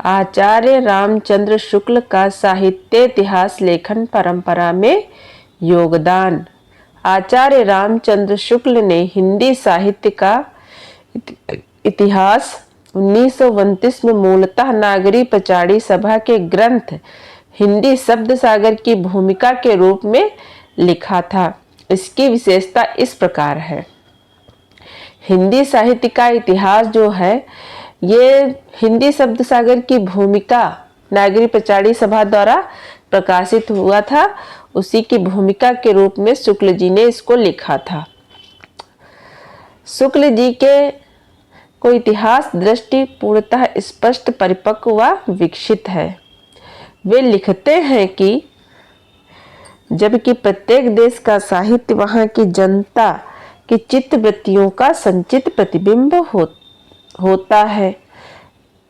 आचार्य रामचंद्र शुक्ल का साहित्य इतिहास लेखन परंपरा में योगदान। आचार्य रामचंद्र शुक्ल ने हिंदी साहित्य का इतिहास 1929 में मूलतः नागरी पचाड़ी सभा के ग्रंथ हिंदी शब्द सागर की भूमिका के रूप में लिखा था। इसकी विशेषता इस प्रकार है। हिंदी साहित्य का इतिहास जो है ये हिंदी शब्द सागर की भूमिका नागरी पचाड़ी सभा द्वारा प्रकाशित हुआ था। उसी की भूमिका के रूप में शुक्ल जी ने इसको लिखा था। शुक्ल जी के को इतिहास दृष्टि पूर्णतः स्पष्ट, परिपक्व व विकसित है। वे लिखते हैं कि जबकि प्रत्येक देश का साहित्य वहाँ की जनता की चित्तवृत्तियों का संचित प्रतिबिंब होता है,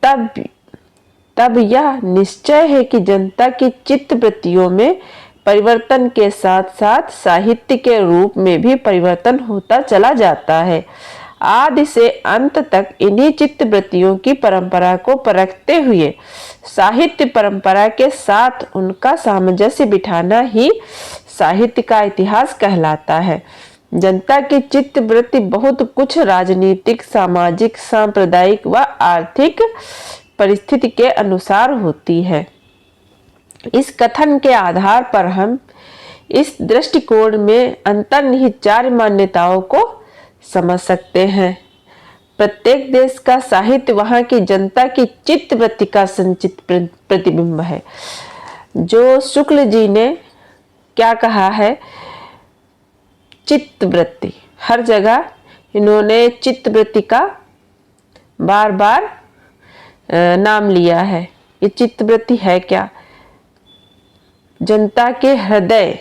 तब यह निश्चय है कि जनता की चित्तवृत्तियों में परिवर्तन के साथ साथ साहित्य के रूप में भी परिवर्तन होता चला जाता है। आदि से अंत तक इन्हीं चित्तवृत्तियों की परंपरा को परखते हुए साहित्य परंपरा के साथ उनका सामंजस्य बिठाना ही साहित्य का इतिहास कहलाता है। जनता की चित्तवृत्ति बहुत कुछ राजनीतिक, सामाजिक, सांप्रदायिक व आर्थिक परिस्थिति के अनुसार होती है। इस कथन के आधार पर हम इस दृष्टिकोण में अंतर्निहित चार मान्यताओं को समझ सकते हैं। प्रत्येक देश का साहित्य वहाँ की जनता की चित्तवृत्ति का संचित प्रतिबिंब है। जो शुक्ल जी ने क्या कहा है, चित्तवृत्ति, हर जगह इन्होंने चित्तवृत्ति का बार बार नाम लिया है। ये चित्तवृत्ति है क्या? जनता के हृदय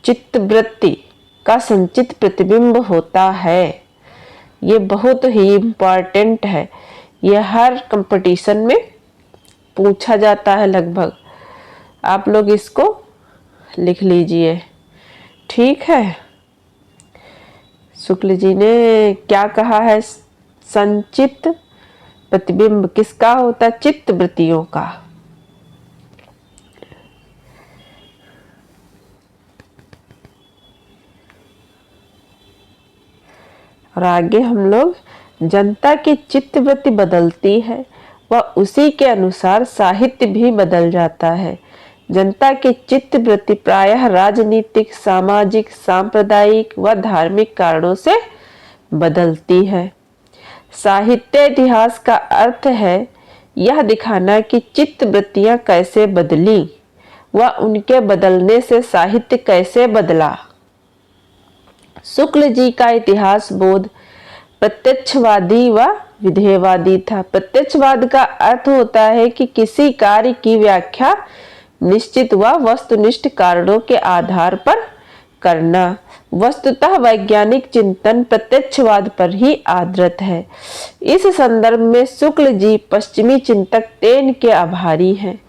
चित्तवृत्ति का संचित प्रतिबिंब होता है। ये बहुत ही इम्पोर्टेंट है। ये हर कंपटीशन में पूछा जाता है लगभग। आप लोग इसको लिख लीजिए, ठीक है। शुक्ल जी ने क्या कहा है? संचित प्रतिबिंब किसका होता है? चित्तवृत्तियों का। और आगे हम लोग जनता की चित्तवृत्ति बदलती है व उसी के अनुसार साहित्य भी बदल जाता है। जनता की चित्तवृत्ति प्रायः राजनीतिक, सामाजिक, सांप्रदायिक व धार्मिक कारणों से बदलती है। साहित्य इतिहास का अर्थ है यह दिखाना कि चित्तवृत्तियां कैसे बदली व उनके बदलने से साहित्य कैसे बदला। शुक्ल जी का इतिहास बोध प्रत्यक्षवादी व विधेयवादी था। प्रत्यक्षवाद का अर्थ होता है कि किसी कार्य की व्याख्या निश्चित व वस्तुनिष्ठ कारणों के आधार पर करना। वस्तुतः वैज्ञानिक चिंतन प्रत्यक्षवाद पर ही आधारित है। इस संदर्भ में शुक्ल जी पश्चिमी चिंतक टेन के आभारी हैं,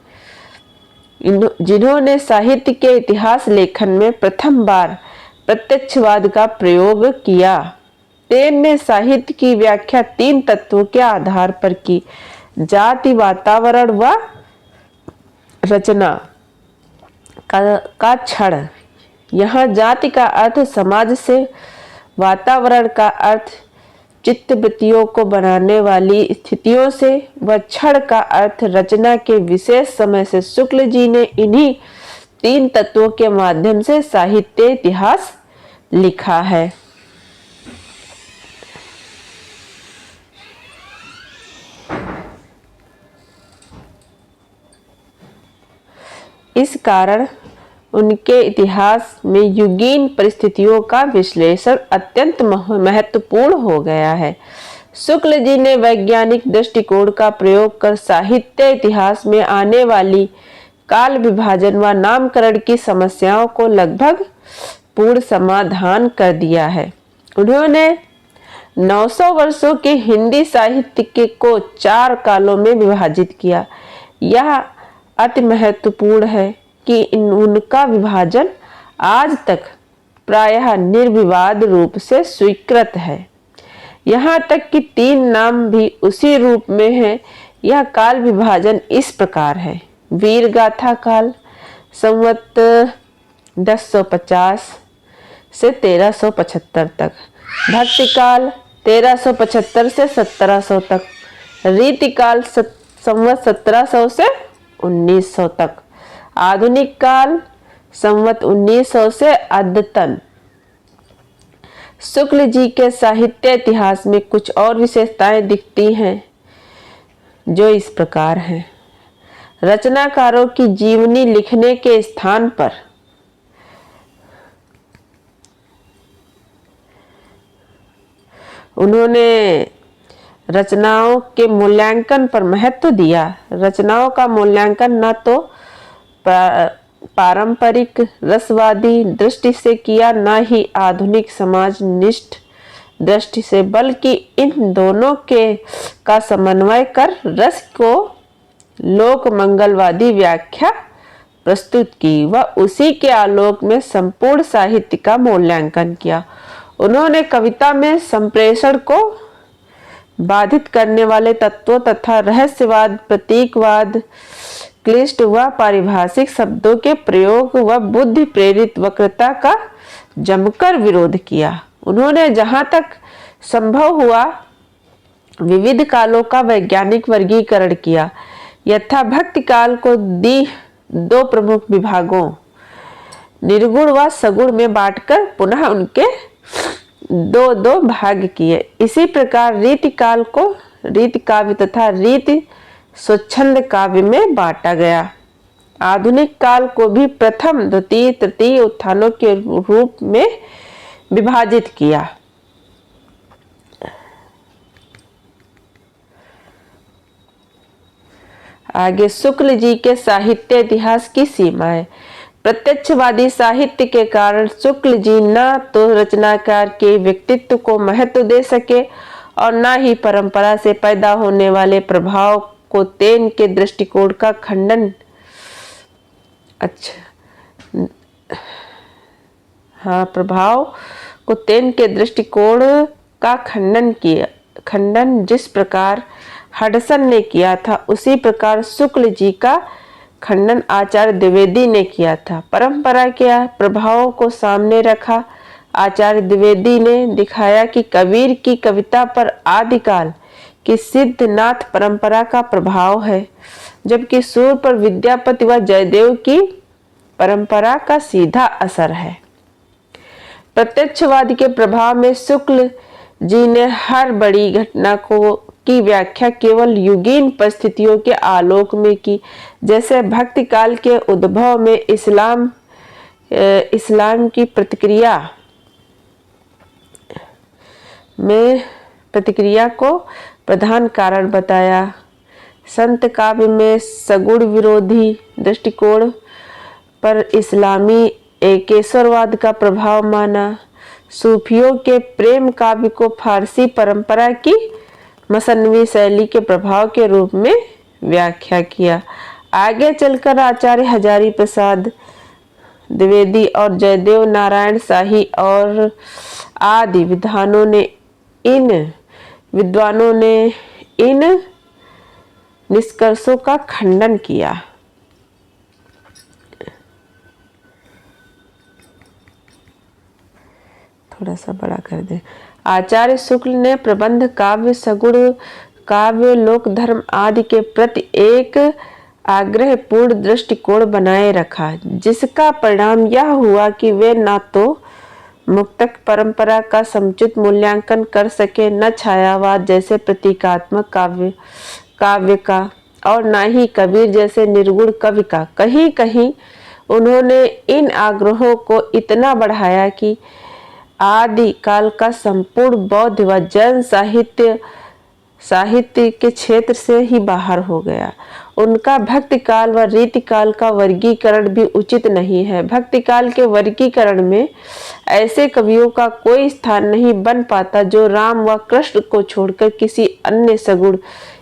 जिन्होंने साहित्य के इतिहास लेखन में प्रथम बार प्रत्यक्षवाद का प्रयोग किया। टेन ने साहित्य की व्याख्या तीन तत्वों के आधार पर की: जाति, वातावरण व रचना का क्षण। यहाँ जाति का अर्थ समाज से, वातावरण का अर्थ चित्तवृत्तियों को बनाने वाली स्थितियों से व क्षण का अर्थ रचना के विशेष समय से। शुक्ल जी ने इन्हीं तीन तत्वों के माध्यम से साहित्य इतिहास लिखा है। इस कारण उनके इतिहास में युगीन परिस्थितियों का विश्लेषण अत्यंत महत्वपूर्ण हो गया है। शुक्ल जी ने वैज्ञानिक दृष्टिकोण का प्रयोग कर साहित्य इतिहास में आने वाली काल विभाजन व नामकरण की समस्याओं को लगभग पूर्ण समाधान कर दिया है। उन्होंने 900 वर्षों के हिंदी साहित्य को 4 कालों में विभाजित किया। यह अति महत्वपूर्ण है कि उनका विभाजन आज तक प्रायः निर्विवाद रूप से स्वीकृत है। यहाँ तक कि 3 नाम भी उसी रूप में हैं यह काल विभाजन इस प्रकार है। वीर गाथा काल संवत 1050 से 1375 तक, भक्ति काल 1375 से 1700 तक, रीति काल संवत 1700 से 1900 तक, आधुनिक काल संवत 1900 से अद्यतन। शुक्ल जी के साहित्य इतिहास में कुछ और विशेषताएं दिखती हैं जो इस प्रकार हैं। रचनाकारों की जीवनी लिखने के स्थान पर उन्होंने रचनाओं के मूल्यांकन पर महत्व दिया। रचनाओं का मूल्यांकन न तो पारंपरिक रसवादी दृष्टि से किया, न ही आधुनिक समाजनिष्ठ दृष्टि से, बल्कि इन दोनों के का समन्वय कर रस को लोक मंगलवादी व्याख्या प्रस्तुत की व उसी के आलोक में संपूर्ण साहित्य का मूल्यांकन किया। उन्होंने कविता में संप्रेषण को बाधित करने वाले तत्वों तथा रहस्यवाद, प्रतीकवाद, क्लिष्ट व पारिभाषिक शब्दों के प्रयोग व बुद्धि प्रेरित वक्रता का जमकर विरोध किया। उन्होंने जहाँ तक संभव हुआ विविध कालों का वैज्ञानिक वर्गीकरण किया। यथा भक्ति काल को दो प्रमुख विभागों निर्गुण व सगुण में बांटकर पुनः उनके दो भाग किए। इसी प्रकार रीति काल को रीति काव्य तथा रीति स्वच्छंद काव्य में बांटा गया। आधुनिक काल को भी प्रथम, द्वितीय, तृतीय उत्थानों के रूप में विभाजित किया। आगे शुक्ल जी के साहित्य इतिहास की सीमाएं। प्रत्यक्षवादी साहित्य के कारण शुक्ल जी न तो रचनाकार के व्यक्तित्व को महत्व दे सके और न ही परंपरा से पैदा होने वाले प्रभाव को तेन के दृष्टिकोण का खंडन प्रभाव को तेन के दृष्टिकोण का खंडन जिस प्रकार हडसन ने किया था, उसी प्रकार शुक्ल जी का खंडन आचार्य द्विवेदी ने किया था। परंपरा के प्रभावों को सामने रखा आचार्य द्विवेदी ने दिखाया कि कबीर की कविता पर आदिकाल की सिद्धनाथ परंपरा का प्रभाव है, जबकि सूर पर विद्यापति व जयदेव की परंपरा का सीधा असर है। प्रत्यक्षवाद के प्रभाव में शुक्ल जी ने हर बड़ी घटना की व्याख्या केवल युगीन परिस्थितियों के आलोक में की। जैसे भक्ति काल के उद्भव में इस्लाम की प्रतिक्रिया को प्रधान कारण बताया। संत काव्य में सगुण विरोधी दृष्टिकोण पर इस्लामी एकेश्वरवाद का प्रभाव माना। सूफियों के प्रेम काव्य को फारसी परंपरा की मसनवी शैली के प्रभाव के रूप में व्याख्या किया। आगे चलकर आचार्य हजारी प्रसाद द्विवेदी और जयदेव नारायण शाही और आदि विद्वानों ने इन निष्कर्षों का खंडन किया। थोड़ा सा बड़ा कर दे। आचार्य शुक्ल ने प्रबंध काव्य, सगुण काव्य, लोक धर्म आदि के प्रति एक आग्रहपूर्ण दृष्टिकोण बनाए रखा, जिसका परिणाम यह हुआ कि वे न तो मुक्तक परंपरा का समुचित मूल्यांकन कर सके, न छायावाद जैसे प्रतीकात्मक काव्य का, और न ही कबीर जैसे निर्गुण कवि का। कहीं कहीं उन्होंने इन आग्रहों को इतना बढ़ाया कि आदि काल का संपूर्ण बौद्ध व जैन साहित्य के क्षेत्र से ही बाहर हो गया। उनका भक्ति काल व रीति काल का वर्गीकरण भी उचित नहीं है। भक्ति काल के वर्गीकरण में ऐसे कवियों का कोई स्थान नहीं बन पाता जो राम व कृष्ण को छोड़कर किसी अन्य सगुण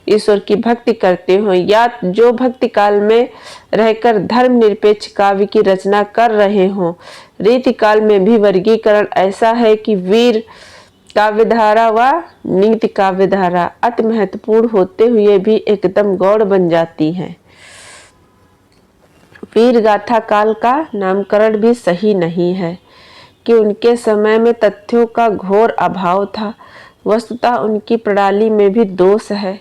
ईश्वर की भक्ति करते हो, या जो भक्ति काल में रहकर धर्म निरपेक्ष काव्य की रचना कर रहे हों। रीति काल में भी वर्गीकरण ऐसा है कि वीर काव्यधारा व नीति काव्यधारा अति महत्वपूर्ण होते हुए भी एकदम गौड़ बन जाती हैं। वीर गाथा काल का नामकरण भी सही नहीं है कि उनके समय में तथ्यों का घोर अभाव था। वस्तुतः उनकी प्रणाली में भी दोष है।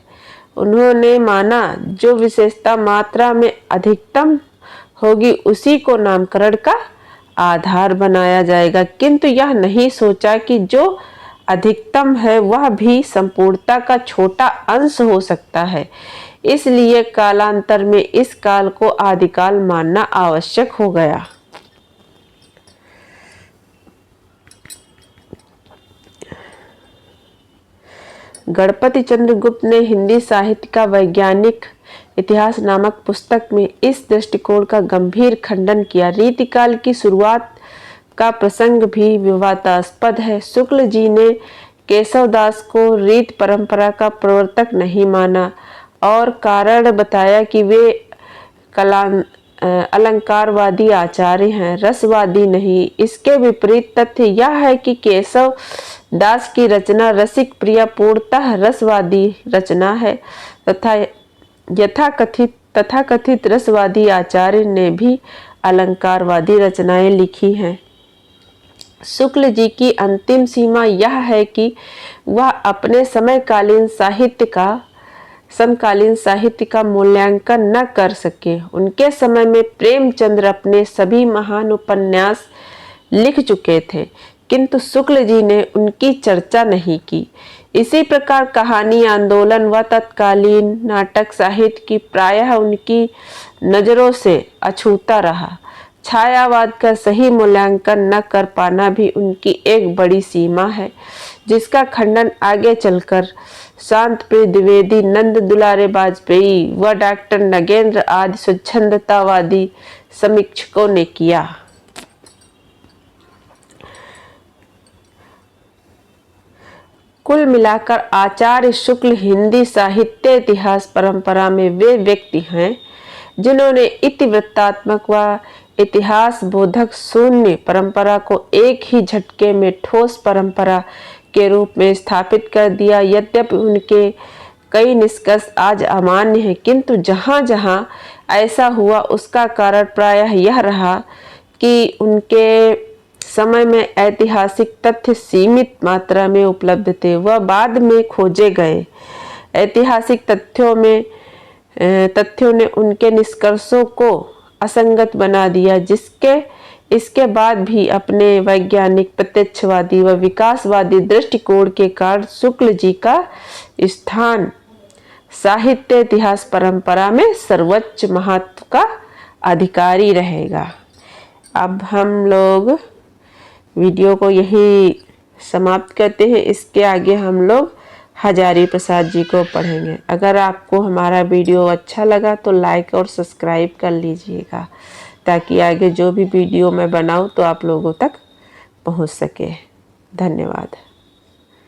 उन्होंने माना जो विशेषता मात्रा में अधिकतम होगी उसी को नामकरण का आधार बनाया जाएगा, किंतु यह नहीं सोचा कि जो अधिकतम है वह भी संपूर्णता का छोटा अंश हो सकता है। इसलिए कालांतर में इस काल को आदिकाल मानना आवश्यक हो गया। गणपति चंद्र गुप्त ने हिंदी साहित्य का वैज्ञानिक इतिहास नामक पुस्तक में इस दृष्टिकोण का गंभीर खंडन किया। रीतिकाल की शुरुआत का प्रसंग भी विवादास्पद है। शुक्ल जी ने केशवदास को रीत परंपरा का प्रवर्तक नहीं माना और कारण बताया कि वे अलंकारवादी आचार्य हैं, रसवादी नहीं। इसके विपरीत तथ्य यह है कि केशव दास की रचना रसिक प्रिया पूर्णतः रसवादी रचना है तथा तथाकथित रसवादी आचार्य ने भी अलंकारवादी रचनाएं लिखी हैं। शुक्ल जी की अंतिम सीमा यह है कि वह अपने समकालीन साहित्य का मूल्यांकन न कर सके। उनके समय में प्रेमचंद्र अपने सभी महान उपन्यास लिख चुके थे, किंतु शुक्ल जी ने उनकी चर्चा नहीं की। इसी प्रकार कहानी आंदोलन व तत्कालीन नाटक साहित्य की प्रायः उनकी नज़रों से अछूता रहा। छायावाद का सही मूल्यांकन न कर पाना भी उनकी एक बड़ी सीमा है, जिसका खंडन आगे चलकर शांत प्रिय द्विवेदी, नंद दुलारे वाजपेयी व डॉक्टर नगेंद्र आदि स्वच्छंदतावादी समीक्षकों ने किया। कुल मिलाकर आचार्य शुक्ल हिंदी साहित्य इतिहास परंपरा में वे व्यक्ति हैं जिन्होंने इतिवृत्तात्मक व इतिहास बोधक शून्य परंपरा को एक ही झटके में ठोस परंपरा के रूप में स्थापित कर दिया। यद्यपि उनके कई निष्कर्ष आज अमान्य हैं, किंतु जहाँ जहाँ ऐसा हुआ उसका कारण प्रायः यह रहा कि उनके समय में ऐतिहासिक तथ्य सीमित मात्रा में उपलब्ध थे वह बाद में खोजे गए। ऐतिहासिक तथ्यों ने उनके निष्कर्षों को असंगत बना दिया, इसके बाद भी अपने वैज्ञानिक प्रत्यक्षवादी व विकासवादी दृष्टिकोण के कारण शुक्ल जी का स्थान साहित्य इतिहास परंपरा में सर्वोच्च महत्व का अधिकारी रहेगा। अब हम लोग वीडियो को यही समाप्त करते हैं। इसके आगे हम लोग हजारी प्रसाद जी को पढ़ेंगे। अगर आपको हमारा वीडियो अच्छा लगा तो लाइक और सब्सक्राइब कर लीजिएगा, ताकि आगे जो भी वीडियो मैं बनाऊं तो आप लोगों तक पहुंच सके। धन्यवाद।